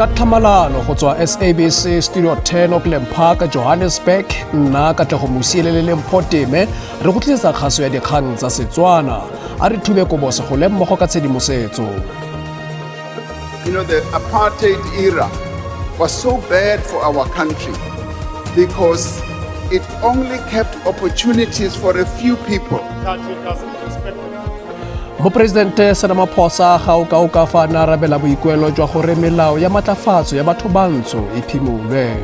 ka tlhamalalo go tswa SABC Studio 10 Auckland Park Johannesburg nna Katlego Musiele le Lempho Teme re go tlisetsa kgaso ya dikgang tsa Setswana a re thube kobose go lemmogo ka tshedimosetso. The apartheid era was so bad for our country because it only kept opportunities for a few people. Mopresidente Cyril Ramaphosa ga o ka fa na arabela boikuelo jwa gore melao ya matlafatso ya batho bantsho e phimolwe.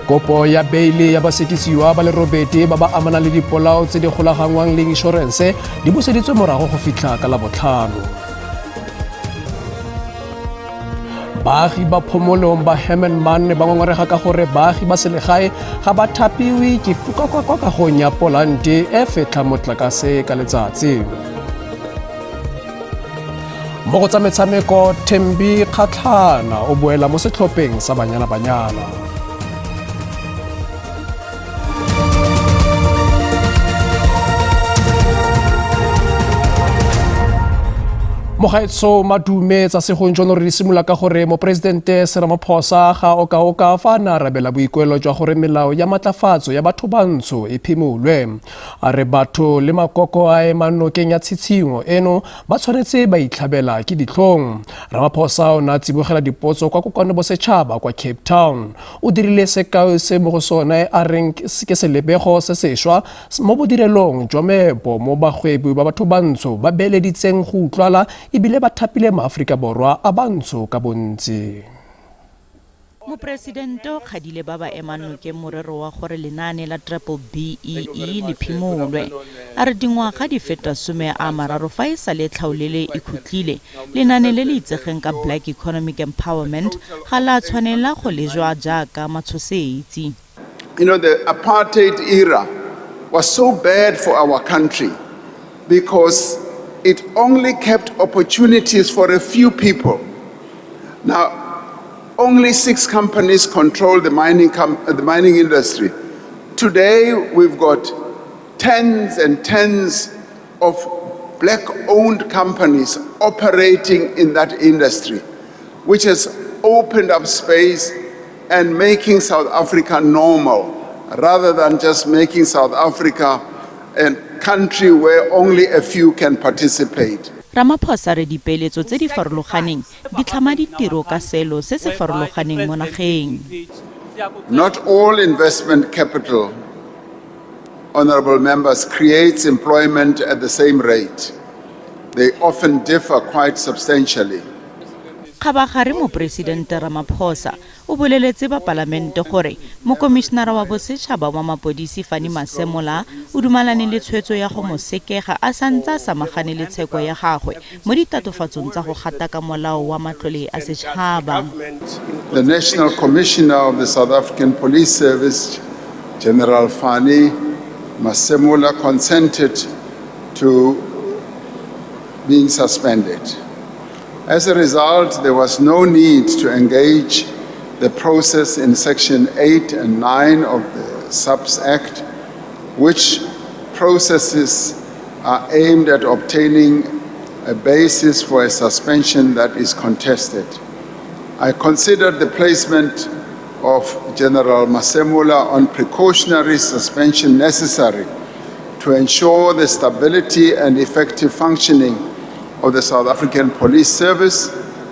Kopo ya beile ya basekisiwa ba le robedi ba ba amana le dipolao tse di golagangwang le insurance di buseditswe morago go fitlha ka la botlhano. Baagi ba phomolong ba Herman ba ngongorega ka gore baagi ba selegae ga ba thapiwe ke kwa kagong ya polante e fetla motlakase ka letsatsi. Mo go tsa metshameko Thembi Kgatlana o boela mo setlhopheng sa Banyana Banyana. Mogaetso madume tsa segonjono re simolola ka gore Mopresidente Cyril Ramaphosa ga o ka fa na arabela boikuelo jwa gore melao ya matlafatso ya batho bantsho e phimolwe. A re batho le makoko a emanokeng ya tshitshingo eno ba tshwanetse ba itlhabela ke ditlhong. Ramaphosa o na tsibogela dipotso kwa kokano bosetšhaba kwa Cape Town. O dirile sekao se mo go sone a reng ke selebego se sešwa mo bodirelong jwa meepo mo bagwebi ba batho bantsho ba beeleditseng go utlwala ibile ba thapile maAforika Borwa a bantsho ka bontsi. Mopresidente o kgadile ba ba emanokeng morero wa gore lenaane la BBBEE le phimolwe. A re dingwaga di feta 30 fa e sa le tlhaolele e khutlile lenaane le le itsegeng ka Black Economic Empowerment ga la tshwanela go lejwa jaaka matshosetsi. The apartheid era was so bad for our country because it only kept opportunities for a few people. Now, only 6 companies control the mining industry. Today, we've got tens and tens of black-owned companies operating in that industry, which has opened up space and making South Africa normal, rather than just making South Africa a country where only a few can participate. Ramaphosa re dipeeletso tse di farologaneng di tlhama ditiro ka selo se se farologaneng mo nageng. Not all investment capital, honorable members, creates employment at the same rate. They often differ quite substantially. Khabagare Mopresidente Ramaphosa o boleletse ba palamente gore mokomišenara wa bosetšhaba wa mapodisi Fani Masemola o dumalane le tshwetso ya go mo sekega a santse a samagane le tsheko ya gagwe mo ditatofatsong tsa go gataka molao wa matlole a setšhaba. The National Commissioner of the South African Police Service, General Fani Masemola, consented to being suspended. As a result, there was no need to engage the process in Section 8 and 9 of the SUPS Act, which processes are aimed at obtaining a basis for a suspension that is contested. I considered the placement of General Masemola on precautionary suspension necessary to ensure the stability and effective functioning of the South African Police Service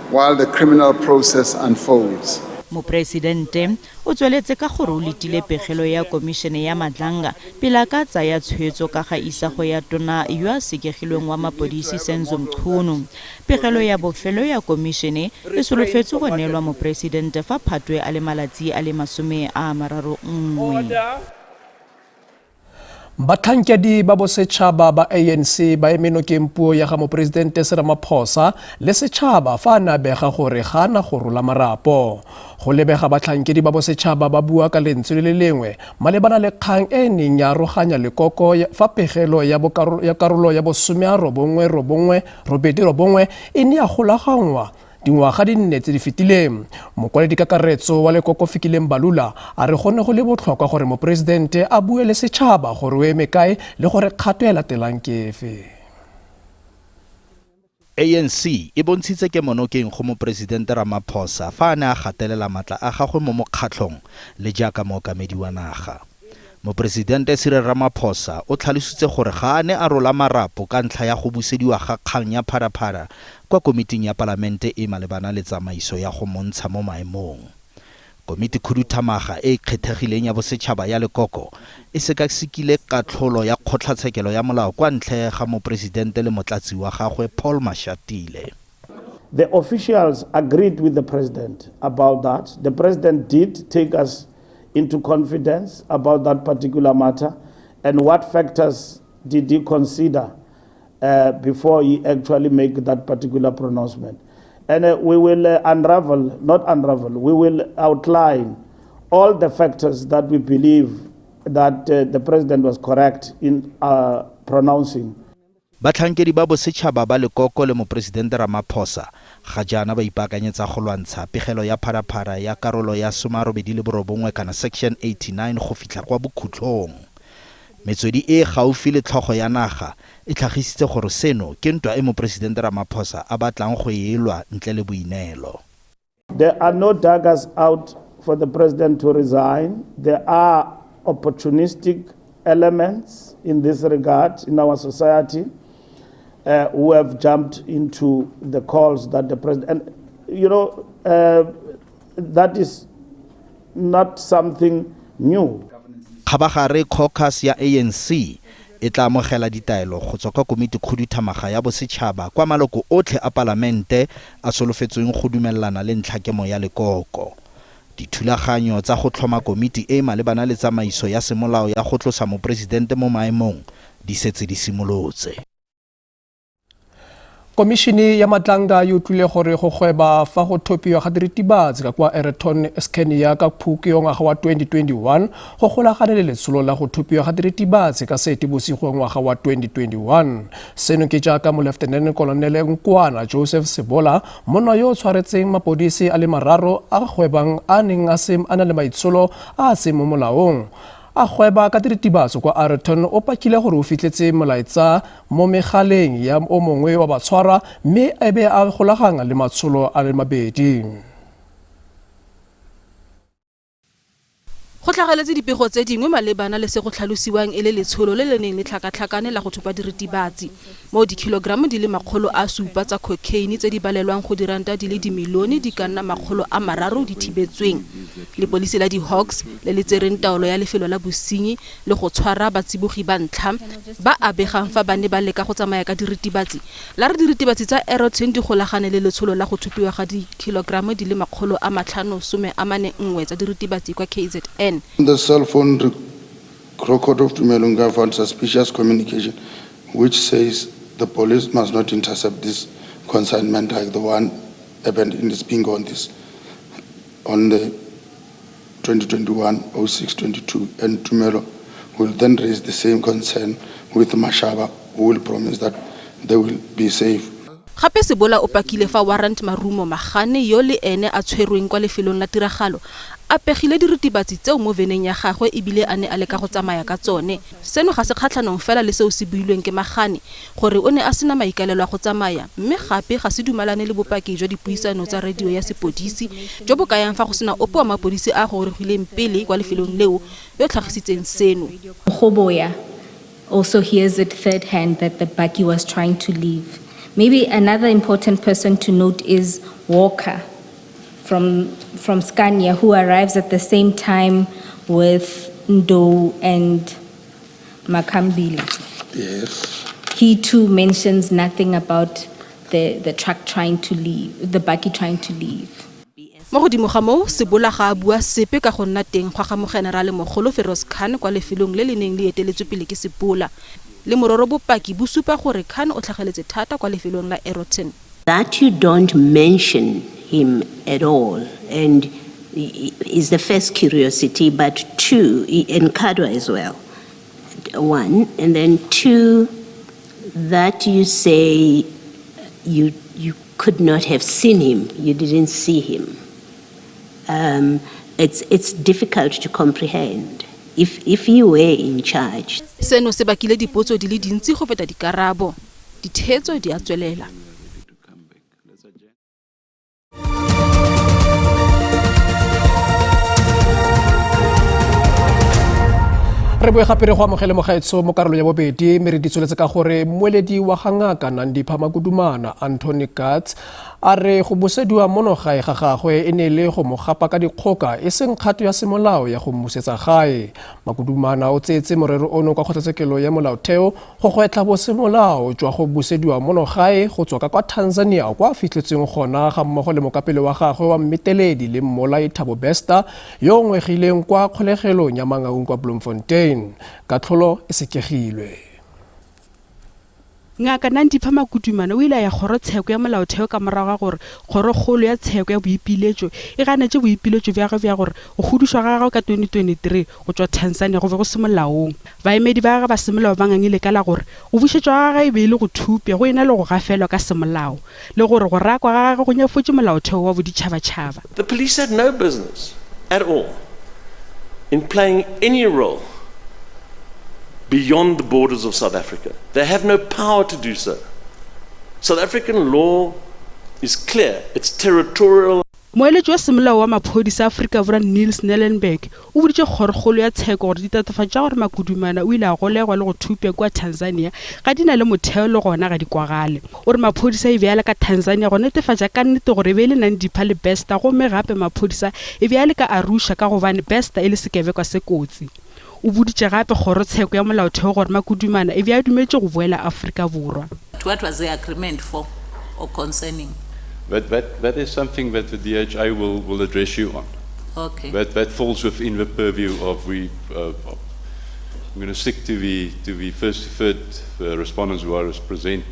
while the criminal process unfolds. Mopresidente o tsweletse ka gore o letile pegelo ya Komishene ya Madlanga pele ka tsaya tshwetso ka ga isago ya tona yo a sekegilweng wa mapodisi Senzo Mchunu. Pegelo ya bofelo ya komishene e solofetse go neelwa Mopresidente fa Phatwe a le malatsi a le 31. Batlhankedi ba bosetšhaba ba ANC ba emenokeng puo ya ga Mopresidente Cyril Ramaphosa le setšhaba fa na bega gore ga na go rola marapo. Go lebega batlhankedi ba bosetšhaba ba bua ka lentswe le lengwe malebana le kgang e neng ya aroganya lekoko fa pegelo ya karolo ya bo 19 e ne ya golagangwa dingwaga di nne tse di fetileng. Mokwaledi kakaretso wa lekoko Fikile Mbalula a re gone go le botlhokwa gore Mopresidente a bue le setšhaba gore o eme kae le gore kgato ya latelang ke efe. ANC e bontshitse ke monokeng go mopresidente Ramaphosa fa a ne a gatelela matla a gagwe mo mokgatlhong le jaaka mookamedi wa naga. Mopresidente Cyril Ramaphosa o tlhalositse gore ga a ne a rola marapo ka ntlha ya go busediwa ga kgang ya pharaphara kwa komiting ya palamente e malebana le tsamaiso ya go montsha mo maemong. Komiti khuduthamaga e kgethegileng ya bosetšhaba ya Lekoko e sekasekile katlholo ya kgotlatshekelo ya molao kwa ntle ga mopresidente le motlatsi wa gagwe Paul Mashatile. The officials agreed with the president about that. The president did take us into confidence about that particular matter and what factors did he consider before he actually make that particular pronouncement. And we will we will outline all the factors that we believe that the president was correct in pronouncing. Batlhankedi ba bosetšhaba ba Lekoko le mopresidente Ramaphosa ga jaana ba ipaakanyetsa go lwantsha pegelo ya pharaphara ya karolo ya 89 kana section 89 go fitlha kwa bokhutlhong. Metswedi e gaufi le tlhogo ya naga e tlhagisitse gore seno ke ntwa e mopresidente Ramaphosa a batlang go elwa ntle le boineelo. There are no daggers out for the president to resign. There are opportunistic elements in this regard in our society who have jumped into the calls that the president, and that is not something new. Khabagare caucus ya ANC e tla amogela ditaelo go tswa kwa komiti khuduthamaga ya bosetšhaba kwa maloko otlhe a palamente a solofetsweng go dumelana le ntlhakemo ya Lekoko. Dithulaganyo tsa go tlhoma komiti e malebana le tsamaiso ya semolao ya go tlosa mopresidente mo maemong di setse di simolotse. Komishini ya Matlanga yo tlile gore go gweba fa go thopiwa ga diritibatsi ka kwa Ereton Scania ka Phukwi ngwaga wa 2021 go golagane le letsholo la go thopiwa ga diritibatsi ka Seetebosigo ngwaga wa 2021. Seno ke jaaka mo Lieutenant Colonel Nkwana Joseph Sebola monna yo tshwaretseng mapodisi a le mararo a gwebang a neng a na le maitsholo a se mo molaong. A gweba ka diritibatsi kwa Ereton o pakile gore o fitlhetse molaetsa mo megaleng ya o mongwe wa batshwara mme a be a golagana le matsholo a le mabedi. Go tlhageletse dipego tse dingwe malebana le se go tlhalosiwang e le letsholo le le neng le tlhakatlhakane la go thopa diritibatsi mo dikilogramo di le 700 tsa cocaine tse di balelwang go diranta di le dimilione di ka nna 300 di thibetsweng. Lepodisi la di-Hawks le le tsereng taolo ya lefelo la bosenyi le go tshwara batsibogi ba ntlha ba abegang fa ba ne ba leka go tsamaya ka diritibatsi la re diritibatsi tsa Ereton di golagane le letsholo la go thupiwa ga dikilogramo di le 541 tsa diritibatsi kwa KZN. The cell phone record of Tumelunga found suspicious communication which says the police must not intercept this consignment like the one happened in this bingo on the 2021-06-22, and Tumelo will then raise the same concern with Mashaba, who will promise that they will be safe. Gape Sebola o pakile fa Warrant Marumo Magane yo le ene a tshwerweng kwa lefelong la tiragalo a pegile diritibatsi tseo mo veneng ya gagwe ebile a ne a leka go tsamaya ka tsone. Seno ga se kgatlhanong fela le seo se builweng ke Magane gore o ne a sena maikalelo a go tsamaya mme gape ga se dumalane le bopaki jwa dipuisano tsa radio ya sepodisi jo bo kayang fa go sena opo wa mapodisi a go regileng pele kwa lefelong leo yo tlhagisitseng seno. Khoboya also hears it third hand that the buggy was trying to leave. Maybe another important person to note is Walker from Scania, who arrives at the same time with Ndo and Makambili. Yes. He too mentions nothing about the truck trying to leave, the buggy trying to leave. Mo godimo ga moo Sebola ga a bua sepe ka go nna teng gwa ga mo Generale Mogolo Feroz Khan kwa lefelong le le neng le eteletswe pele ke Sebola. Le mororo bopaki bo supa gore Khan o tlhageletse thata kwa lefelong la Ereton. That you don't mention him at all and is the first curiosity, but two, and Kadwa as well. One, and then two, that you say you could not have seen him, you didn't see him. It's difficult to comprehend. If you were in charge. Seno se bakile dipotso di le dintsi go feta dikarabo. Dithetso di a tswelela. re boe gape re go amogele mogaetsho mo karolo ya bobedi mme re di tsweletse ka gore moeledi wa gangaka Nandipha Makudumana Anthony Katz a re go busediwa monogae ga gagwe e ne le go mo gapa ka dikgoka e seng kgato ya semolao ya go mmusetsa gae. Makudumana o tseetse morero ono kwa kgotlatshekelo ya molaotheo go gwetla bosemolao jwa go busediwa monogae go tswa kwa Tanzania kwa fitlhetseng gona ga mmogo le mokapele wa gagwe wa mmeteledi le mmolai Thabo Bester yo ngwegileng kwa kgolegelong ya Mangaung kwa Bloemfontein. Katlholo e sekegilwe. Ngaka Nandipha Makudumana o ile ya kgorotsheko ya molaotheo ka morago ga gore kgorokgolo ya tsheko ya boipiletšo e ganetse boipiletšo bja gore go hudišwa ga gagwe ka 2023 go tswa Tanzania go be go se molaong. Baemedi ba gagwe ba semolao ba ngangile ka la gore go bušetšwa ga gagwe e be le go thupja go ena le go gafelwa ka semolao le gore go rakwa ga gagwe go nyafotše molaotheo wa boditšhabatšhaba. The police had no business at all in playing any role beyond the borders of South Africa. They have no power to do so. South African law is clear. It's territorial. Moeletši wa semolao wa maphodisa Afrika Borwa Niels Nellenberg o boditše kgorokgolo ya tsheko gore ditatofatša gore Makudumana o ile a golegwa le go thupja kwa Tanzania ga di na le motheo le gona ga di kwagale. O re maphodisa e beala ka Tanzania go netefatša ka nnete gore e be le Nandipha le Bester gomme gape maphodisa e beale ka Arusha ka gobane Bester e le sekebekwa se kotsi. O boditše gape kgorotsheko ya molaotheo gore Makudumana e be a dumetše go boela Afrika Borwa. What was the agreement for or concerning? That is something that the DHA will address you on. Okay. That falls within the purview of I'm going to stick to the first to third respondents who are present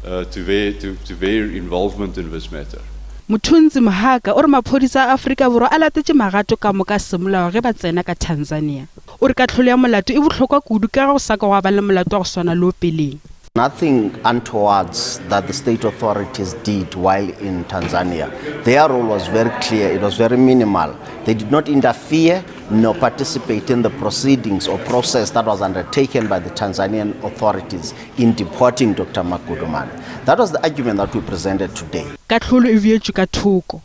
to their involvement in this matter. Muthunzi Mahaka o re maphodisa a Afrika Borwa a latetše magato ka moka semolao ge ba tsena ka Tanzania. O re katlholo ya molato e bohlokwa kudu ka go saka wa ba le molato wa go swana le o peleng. Nothing untowards that the state authorities did while in Tanzania. Their role was very clear, it was very minimal. They did not interfere nor participate in the proceedings or process that was undertaken by the Tanzanian authorities in deporting Dr. Makudumana. That was the argument that we presented today. Katlholo e beetšwe ka thoko.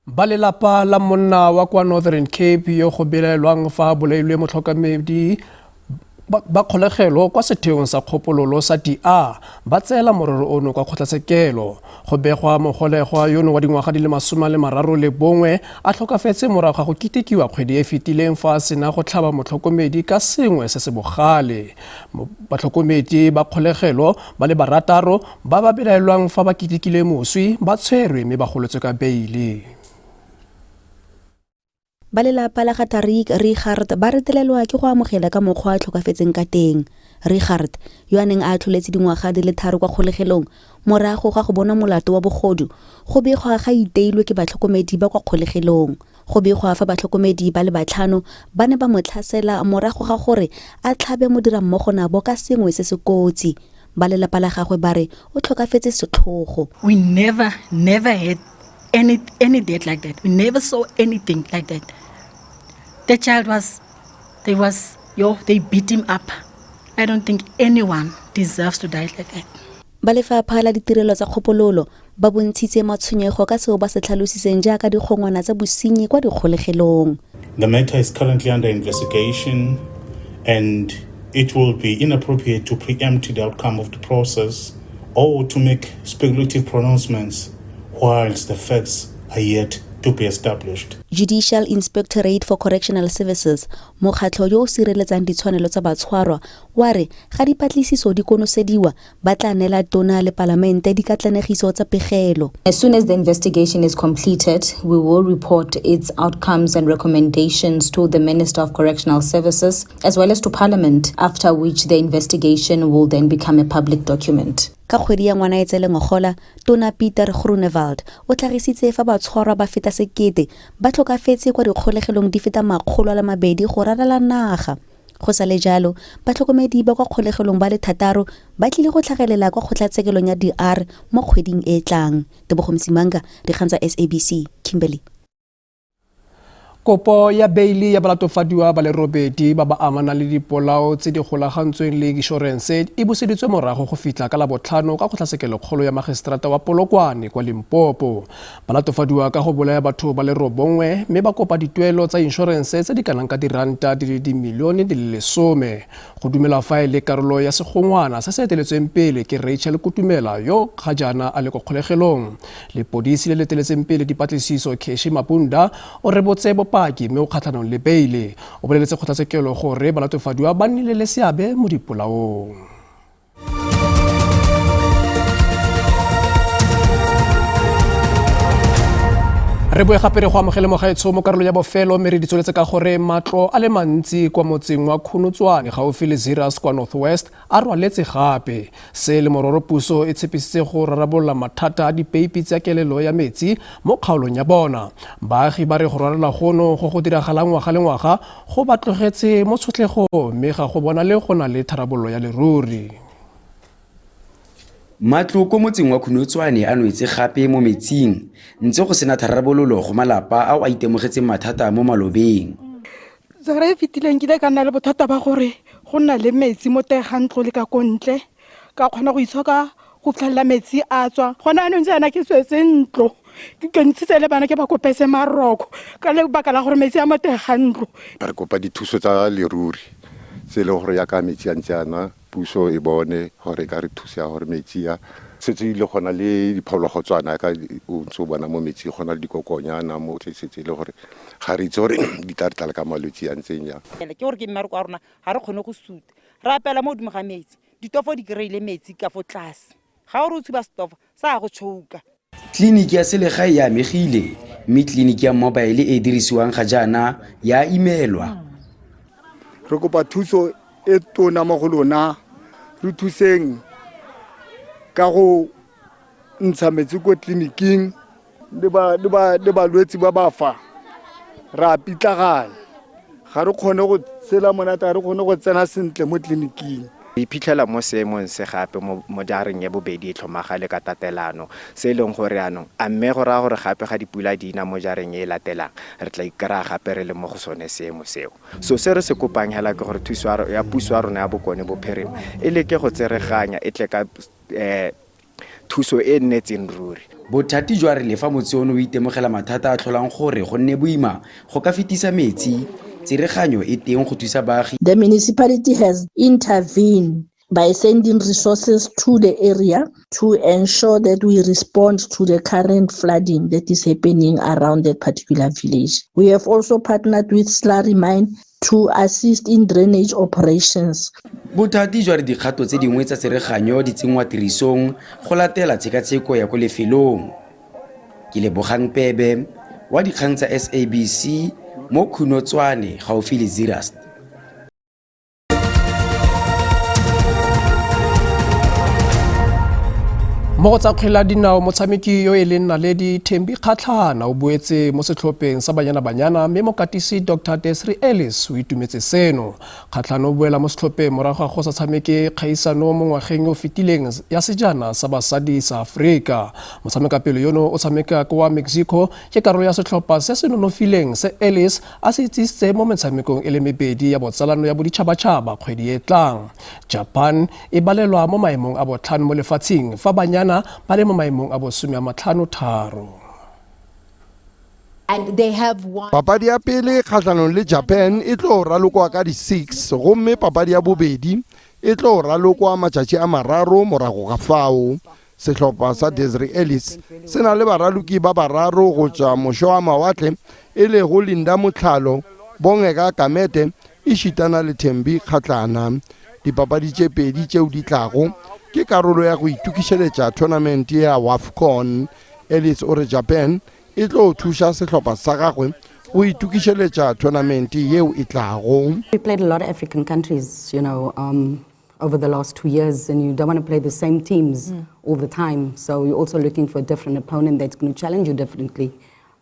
Ba lelapa la monna wa kwa Northern Cape yo go belaelwang fa bolailwe motlhokomedi ba kgolegelo kwa setheong sa kgopololo sa DA ba tseela morero ono kwa kgotlatshekelo go begwa mogolegwa yono wa dingwaga di le 31 a tlhokafetse morago ga go kitekiwa kgwedi e fetileng fa a sena go tlhaba motlhokomedi ka sengwe se se bogale. Batlhokomedi ba kgolegelo ba le barataro ba ba belaelwang fa ba kitikile moswi ba tshwerwe mme ba goletswe ka beile. Ba lelapa la ga Tariq Richard ba retelelwa ke go amogela ka mokgwa a tlhokafetseng ka teng. Richard yo a neng a tlholetse dingwaga di le 3 kwa kgolegelong morago ga go bona molato wa bogodu go begwa ga iteilwe ke batlhokomedi ba kwa kgolegelong. Go begwa fa batlhokomedi ba le 5 ba ne ba motlhasela morago ga gore a tlhabe modira mmogo nabo ka sengwe se se kotsi. Ba lelapa la gagwe ba re o tlhokafetse setlhogo. We never had any death like that. We never saw anything like that. The child they beat him up. I don't think anyone deserves to die like that. Ba lefapha la ditirelo tsa kgopololo ba bontshitse matshwenyego ka seo ba se tlhalositseng jaaka dikgongwana tsa bosenyi kwa dikgolegelong. The matter is currently under investigation and it will be inappropriate to preempt the outcome of the process or to make speculative pronouncements whilst the facts are yet to be established. Judicial Inspectorate for Correctional Services mokgatlho yo o sireletsang ditshwanelo tsa batshwarwa wa re ga dipatlisiso di konosediwa ba tla nela tona le palamente dikatlanegiso tsa pegelo. As soon as the investigation is completed, we will report its outcomes and recommendations to the Minister of Correctional Services as well as to Parliament, after which the investigation will then become a public document. Ka kgwedi ya Ngwanaetsele ngogola Tona Peter Groenewald o tlhagisitse fa batshwarwa ba feta sekete ba tlhokafetse kwa dikgolegelong di feta 200 go rarela naga. Go sa le jalo batlhokomedi ba kwa kgolegelong ba le 3 ba tlile go tlhagelela kwa kgotlatsekelong ya DR mo kgweding e tlang. Tebogo Msimanga, Dikgang tsa SABC, Kimberley. Kopo ya beili ya balatofadiwa ba le robedi ba ba amana le dipolao tse di golagantsweng le inšorense e buseditswe morago go fitla ka la botlhano ka kgotlatshekelokgolo ya magiseterata wa Polokwane kwa Limpopo. Balatofadiwa ka go bolaya batho ba le 9 mme ba kopa dituelo tsa inšorense tse di kanang ka diranta di le dimilione di le 10. Go dumela fa le karolo ya segongwana se se eteletsweng pele ke Rachel Kutumela yo ga jaana a le go kgolegelong. Lepodisi le leteletseng pele dipatlisiso Keshi Mapunda o rebotse paki mme o kgatlhanong le beile o boleletse kgotlatshekelo gore balatofadiwa ba nnile le seabe mo dipolaong. Re boe gape re go amogele mogaetsho mo karolo ya bofelo mme re di tsweletse ka gore matlo a le mantsi kwa motseng wa Khunotswane gaufi le Zeerust kwa Northwest a rwaletse gape. Se le mororo puso e tshepisitse go rarabolola mathata a dipeipi tsa kelelo ya metsi mo kgaolong ya bona. Baagi ba re go rwalela gono go diragala ngwaga le ngwaga go batlogetse mo tshotlego mme ga go bona le go na le tharabololo ya leruri. Matlo ko motseng wa Khunotswane a nwetse gape mo metsing ntse go sena tharabololo go malapa a a itemogetseng mathata mo malobeng. Zara e fitileng ke ka nna le bothata ba gore go nna le metsi mo tegantlo le ka kontle ka kgona go itshoka go fitlhela metsi a tswa gona anong jaana ke swetse ntlo ke ntshitse le bana ke ba kopetse maroko ka le baka la gore metsi a mo tegantlo. Re kopa dithuso tsa leruri se le gore ya ka metsi a ntjana puso e bone gore ka re thusa gore metsi a setse ile gona le diphologolotswana ka o ntse bona mo metsi gona le dikokonyana mo setse le gore ga re itse gore di tla re tla ka malwetse a ntseng ya ke gore ke mmereko a rona ga re kgone go suta re apela mo godimo ga metsi ditofo di kry-ile metsi ka fo tlase ga o re o tshuba stofo sa go tšhouka. Tleliniki ya selegae ya amegile mme tleliniki ya mobile e dirisiwang ga jaana ya imelwa. Re kopa thuso e tona mo go lona re thuseng ka go ntsha metsi ko tleliniking le balwetse ba bafa ra pitlagana ga re kgone go tsela monate ga re kgone go tsena sentle mo tleliniking. Iphitlhela mo seemong se gape mo jareng ya bobedi e tlhomagale ka tatelano se leng gore anong a mme go raya gore gape ga dipula di na mo jareng e latelang re tla ikry-a gape re le mo go sone seemo seo. So se re se kopang hela ke gore thuso ya puso ya rona ya Bokone Bophirima e leke go tsereganya e tle ka thuso e nnetseng ruri. Bothati jwa re lefa motse ono o itemogela mathata a tlholang gore go nne boima go ka fetisa metsi. The municipality has intervened by sending resources to the area to ensure that we respond to the current flooding that is happening around that particular village. We have also partnered with Slurry Mine to assist in drainage operations. Bothati jwa re dikgato tse dingwe tsa tsereganyo di tsengwa tirisong go latela tshekatsheko ya go lefelong. Ke Lebogang Pebe wa dikgang tsa SABC mo Khunotswane gaufi le Zeerust. Mo go tsa kgwele ya dinao motshameki yo e leng Naledi Thembi Kgatlana o boetse mo setlhopheng sa Banyana mme mokatisi Dr. Desiree Ellis o itumetse seno. Kgatlana o boela mo setlhopheng morago ga go sa tshameke kgaisano mo ngwageng o fetileng ya sejana sa basadi sa Afrika. Motshamekapele yono o tshameka kwa Mexico ke karolo ya setlhopha se se nonofileng se Ellis a se itsisitse mo metshamekong e le mebedi ya botsalano ya boditšhabatšhaba kgwedi e tlang. Japan e balelwa mo maemong a botlhano mo lefatsheng fa Banyana ba le mo maemong a bo 53. And they have won. Papadi ya pele kgatlhanong le Japan e tlo ralokwa ka di 6 gomme papadi ya bobedi e tlo ralokwa matšatši a mararo morago ga fao. Setlhopha sa Desiree Ellis se na le baraloki ba bararo go tšwa mošo wa mawatle e le go Linda Motlhalo, Bongeka Kamete e šitana le Thembi Kgatlana. Dipapadi tše pedi tšeo di tlago ke karolo ya go itukišeletša tournament ya WAFCON. Ellis o re Japan e tlo thuša setlhopha sa gagwe go itukišeletša tournament yeo e tlago. We played a lot of African countries, over the last 2 years, and you don't want to play the same teams all the time. So you're also looking for a different opponent that's going to challenge you differently.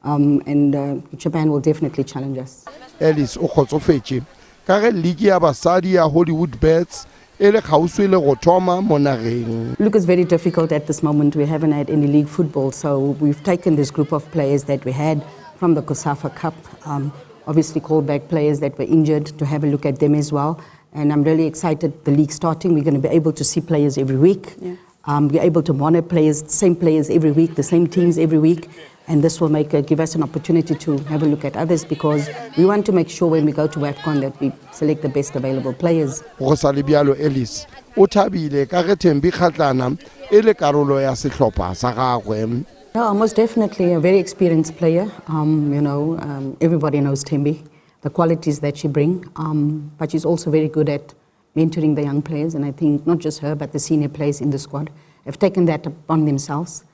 Japan will definitely challenge us. Ellis o kgotsofetše ka ge league ya basadi ya Hollywood Bets Look, it's very difficult at this moment. We haven't had any league football, so we've taken this group of players that we had from the COSAFA Cup, obviously call back players that were injured to have a look at them as well. And I'm really excited, the league starting, we're going to be able to see players every week. Yeah. We're able to monitor players, same players every week, the same teams every week. And this will give us an opportunity to have a look at others, because we want to make sure when we go to AFCON that we select the best available players. Go sa le bjalo Ellis o thabile ka ge Thembi Kgatlana e le karolo ya sehlopha sa gagwe. No, most definitely a very experienced player. Everybody knows Thembi, the qualities that she brings, but she's also very good at mentoring the young players. And I think not just her, but the senior players in the squad have taken that upon themselves.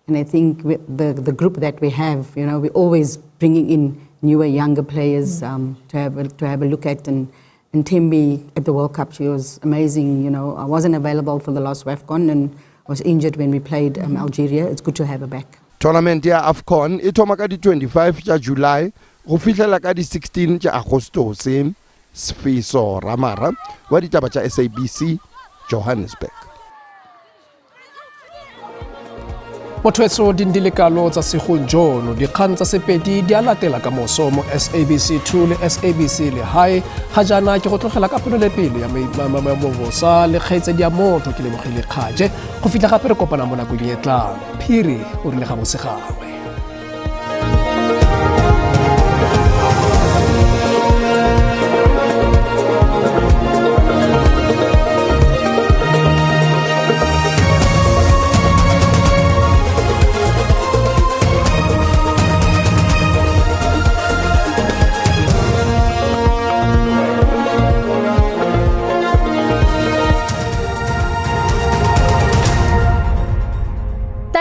And I think the group that we have, we're always bringing in newer, younger players to have a look at. And Thembi at the World Cup, she was amazing. I wasn't available for the last WAFCON and was injured when we played Algeria. It's good to have her back. Tournament ya AFCON e thoma ka di 25 tša July go fihlela ka di 16 tša Agostose. Sfiso Ramara wa ditaba tša SABC, Johannesburg. Mothoetso dindilekalo tsa segonjono dikgang tsa sepedi di a latela ka moso mo SABC2 le SABC le hae ga jana ke go tlogela ka pelolepele ya mabosa le kgaitsedi ya motho ke lemogile kgaje go fitla gape re kopana mo nakong e tlang. Phiri o rile ga bosegangwe.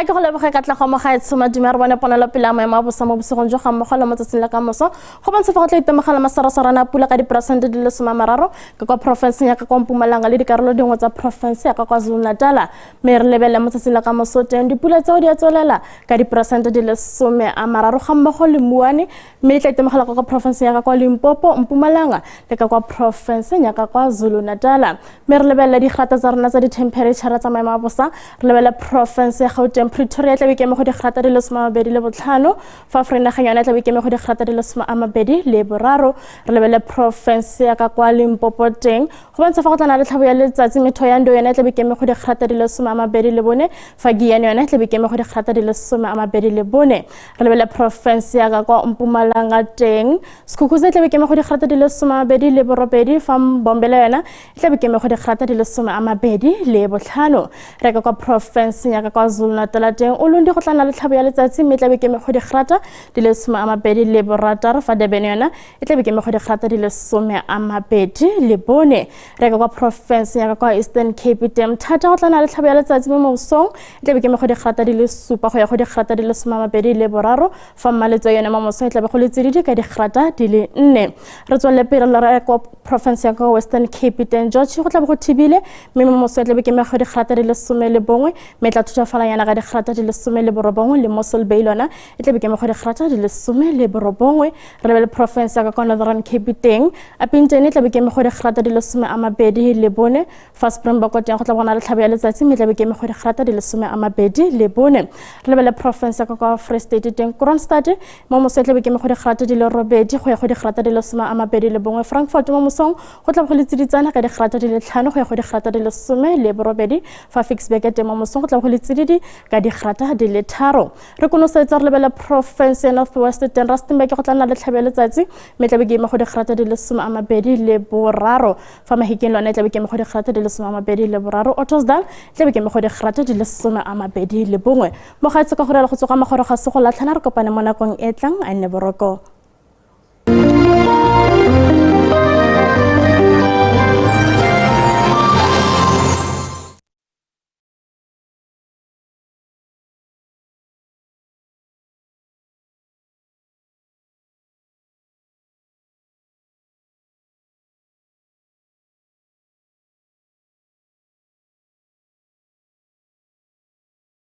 ke go leboga ka tla go mo ga etsoma dumela bone ponela pela mo ema bosa mo bosegong jo ga mogala mo tsatsing la ka moso go bontsha fa go tla itemogela masarasara na pula ka diperesente di le 13 ka kwa province ya ka kwa Mpumalanga le dikarolo dingwe tsa province ya ka kwa KwaZulu-Natal me re lebele mo tsatsing la ka moso teng dipula tseo di a tswelela ka diperesente di le 13 ga mmogo le Muane me tla itemogela ka kwa province ya ka kwa Limpopo Mpumalanga le ka kwa province ya ka kwa KwaZulu-Natal me re lebele di grata tsa rona tsa di temperature tsa maemo a bosa re lebele province ya Gauteng Pretoria tla beke me go di grata di le 25 fa Vrydag tla beke me go di grata di le 23 re lebele province ya ka kwa Limpopo teng go bontsha fa go tlana le tlhabo ya letsatsi metho ya ndo yona tla beke me go di grata di le 24 fa Giyane yona tla beke me go di grata di le 24 re lebele province ya ka kwa Mpumalanga teng Skukuza tla beke me go di grata di le 28 fa Mbombela yona tla beke me go di grata di le 25 re ka kwa province ya ka kwa KwaZulu-Natal teng o lundi go tlana le tlhabo ya letsatsi me tla beke me go di grata di le 26 fa Durban yona tla beke me go di grata di le 24 re ka kwa province ya ka kwa Eastern Cape teng thata go tlana le tlhabo ya letsatsi mo mosong tla beke me go di grata di le 7 go ya go di grata di le 23 fa Mmaletso yona mo mosong tla be go le tsididi ka di grata di le 4 re tswele pele le kwa province ya ka Western Cape teng George go tla be go thibile me mo mosong tla beke me go di grata di le 11 me tla thutafala yana ga di grata di le 19 le Mossel Bay lona tla beke me go di grata di le 19 re le province ya ka kwa Northern Cape teng a Pintene tla beke me go di grata di le 24 fa Springbok teng go tla bona le tlhabo ya letsatsi me tla beke me go di grata di le 24 re le province ya ka kwa Free State teng Kroonstad mo mosong tla beke me go di grata di le 8 go ya go di grata di le 21 Frankfurt mo mosong go tla go le tsiditsana ka di grata di le 5 go ya go di grata di le 18 fa Fixburg teng mo mosong go tla go le tsididi ka di grata di le 3 re konosetsa re lebele province ya North West teng Rustenburg go tla nna le tlhabelo letsatsi me tla beke me go di grata di le 23 fa Mahikeng lona tla beke me go di grata di le 23 Ottosdal tla beke me go di grata di le 21 mo ga itse ka gore go tsoga magoro ga se go latlhana re kopane mo nakong e tlang a nne boroko.